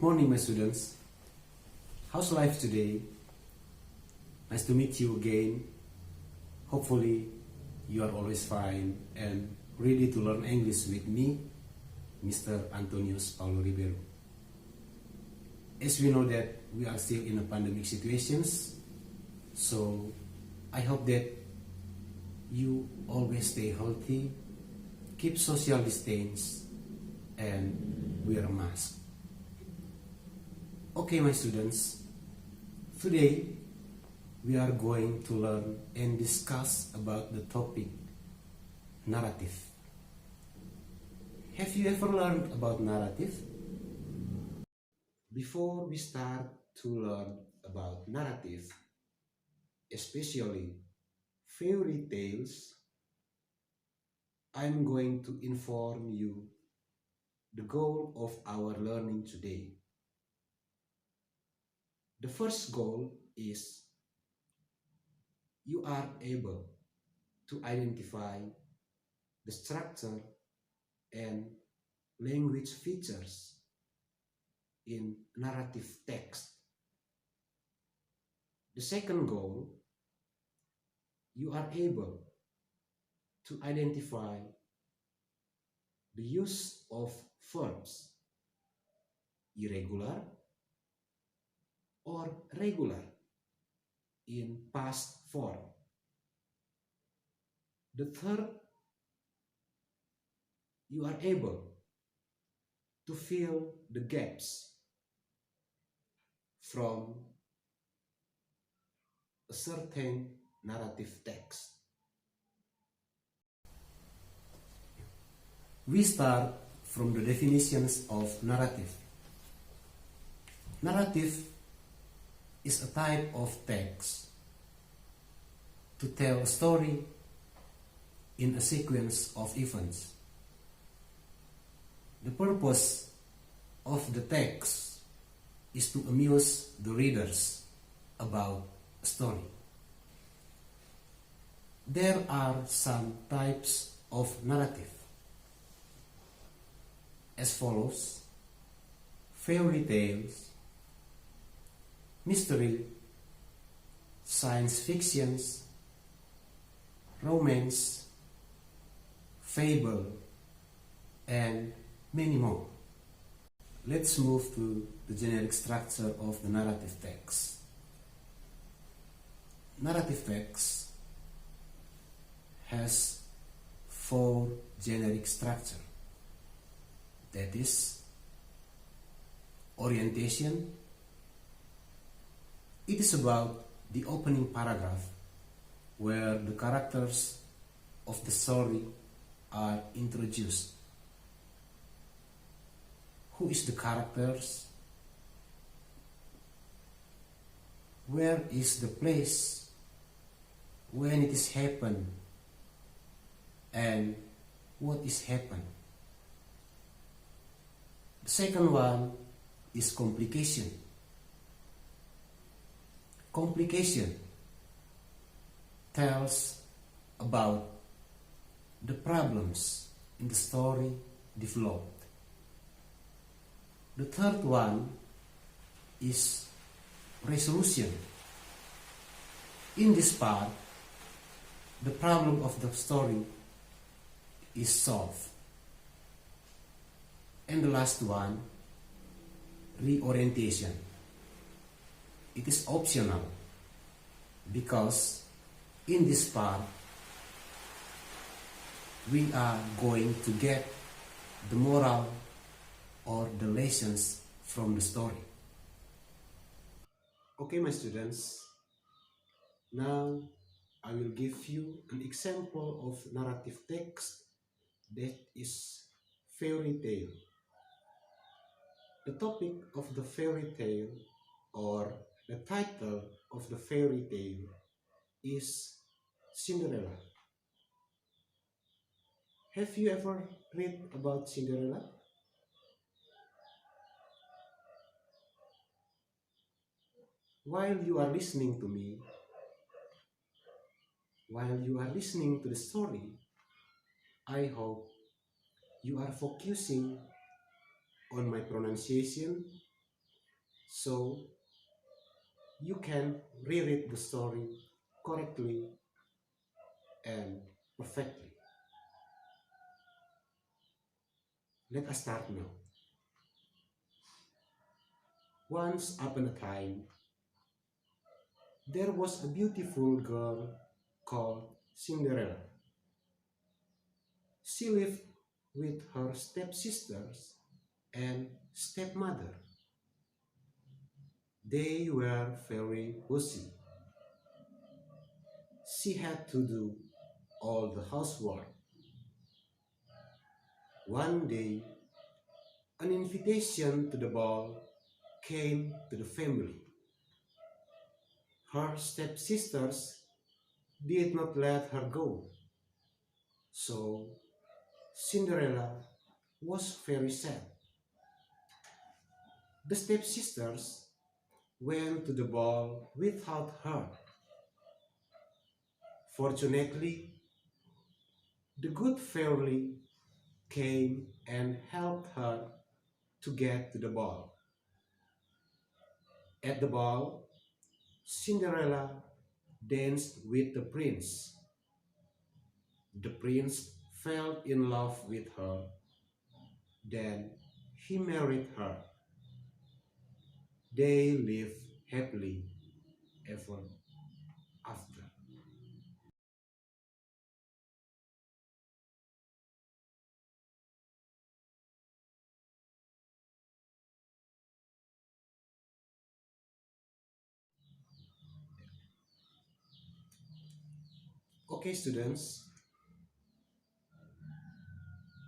morning, my students. How's life today? Nice to meet you again. Hopefully, you are always fine and ready to learn English with me, Mr. Antonius Paulo Ribeiro. As we know that we are still in a pandemic situations, so I hope that you always stay healthy, keep social distance, and wear a mask. Okay, my students, today we are going to learn and discuss about the topic narrative. Have you ever learned about narrative? Before we start to learn about narrative, especially fairy tales, I'm going to inform you the goal of our learning today. The first goal is you are able to identify the structure and language features in narrative text. The second goal, you are able to identify the use of verbs, irregular or regular, in past form. The third, you are able to fill the gaps from a certain narrative text. We start from the definitions of narrative. Narrative is a type of text to tell a story in a sequence of events. The purpose of the text is to amuse the readers about a story. There are some types of narrative as follows: fairy tales, mystery, science fictions, romance, fable, and many more. Let's move to the generic structure of the narrative text. Narrative text has 4 generic structure. That is orientation. It is about the opening paragraph where the characters of the story are introduced. Who is the characters? Where is the place when it is happened? And what is happened? The second one is complication. Complication tells about the problems in the story developed. The third one is resolution. In this part, the problem of the story is solved. And the last one, reorientation. It is optional because in this part we are going to get the moral or the lessons from the story. Okay, my students, now I will give you an example of narrative text that is fairy tale. The topic of the fairy tale, or the title of the fairy tale, is Cinderella. Have you ever read about Cinderella? While you are listening to me, while you are listening to the story, I hope you are focusing on my pronunciation so you can reread the story correctly and perfectly. Let us start now. Once upon a time, there was a beautiful girl called Cinderella. She lived with her stepsisters and stepmother. They were very busy. She had to do all the housework. One day, an invitation to the ball came to the family. Her stepsisters did not let her go, so Cinderella was very sad. The stepsisters went to the ball without her. Fortunately, the good fairy came and helped her to get to the ball. At the ball, Cinderella danced with the prince. The prince fell in love with her. Then he married her. They lived happily ever after. Okay, students,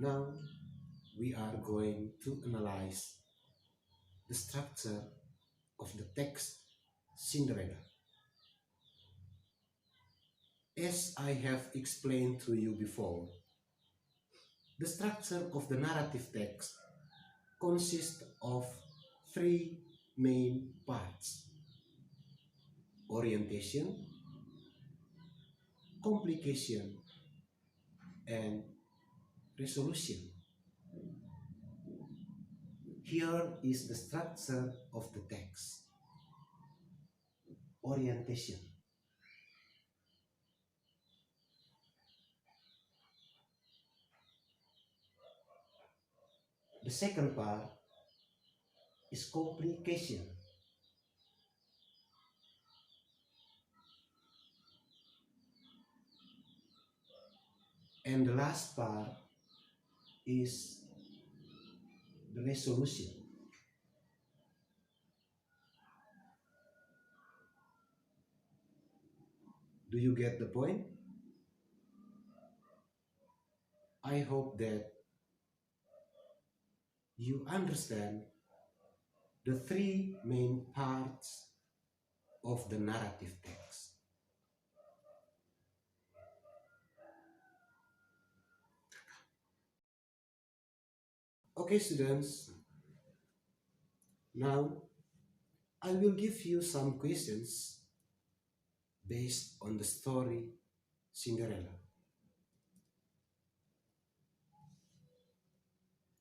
now we are going to analyze the structure of the text Cinderella. As I have explained to you before, the structure of the narrative text consists of three main parts: orientation, complication, and resolution. Here is the structure of the text. Orientation. The second part is complication. And the last part is the resolution. Do you get the point? I hope that you understand the three main parts of the narrative text. Okay, students, now I will give you some questions based on the story Cinderella.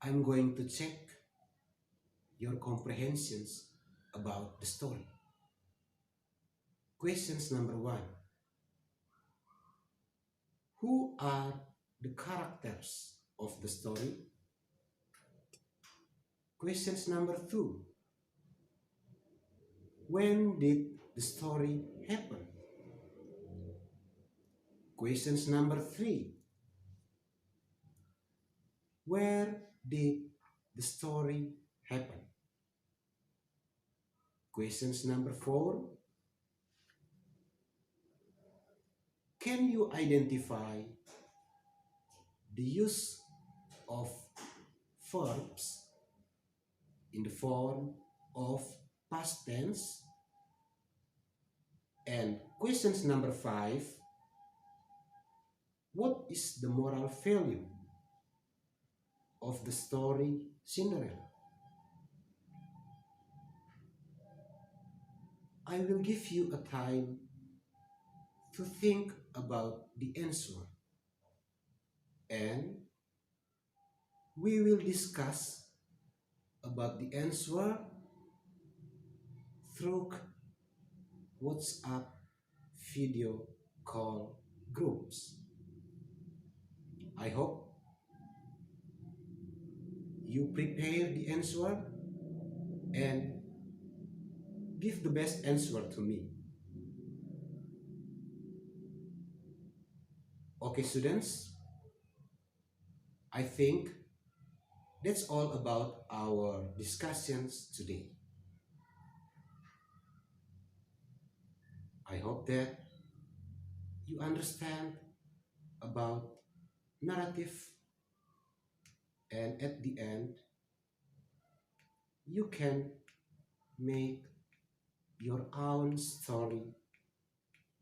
I'm going to check your comprehensions about the story. Questions number 1. Who are the characters of the story? Questions number 2. When did the story happen? Questions number 3. Where did the story happen? Questions number 4. Can you identify the use of verbs in the form of past tense? And questions number 5. What is the moral value of the story Cinderella? I will give you a time to think about the answer, and we will discuss about the answer through WhatsApp video call groups. I hope you prepare the answer and give the best answer to me. Okay, students, I think that's all about our discussions today. I hope that you understand about narrative, and at the end you can make your own story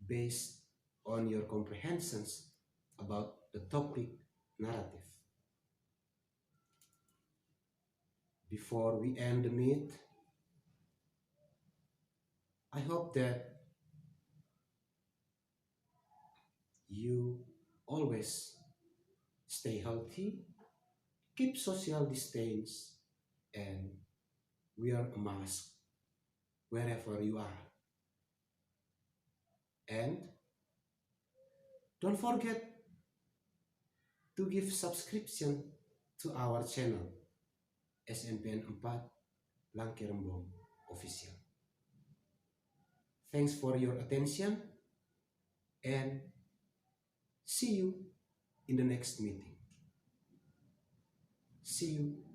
based on your comprehensions about the topic narrative. Before we end the meet, I hope that you always stay healthy, keep social distance, and wear a mask wherever you are. And don't forget to give subscription to our channel SMPN 4 Langke Rembong Official. Thanks for your attention and see you in the next meeting. See you.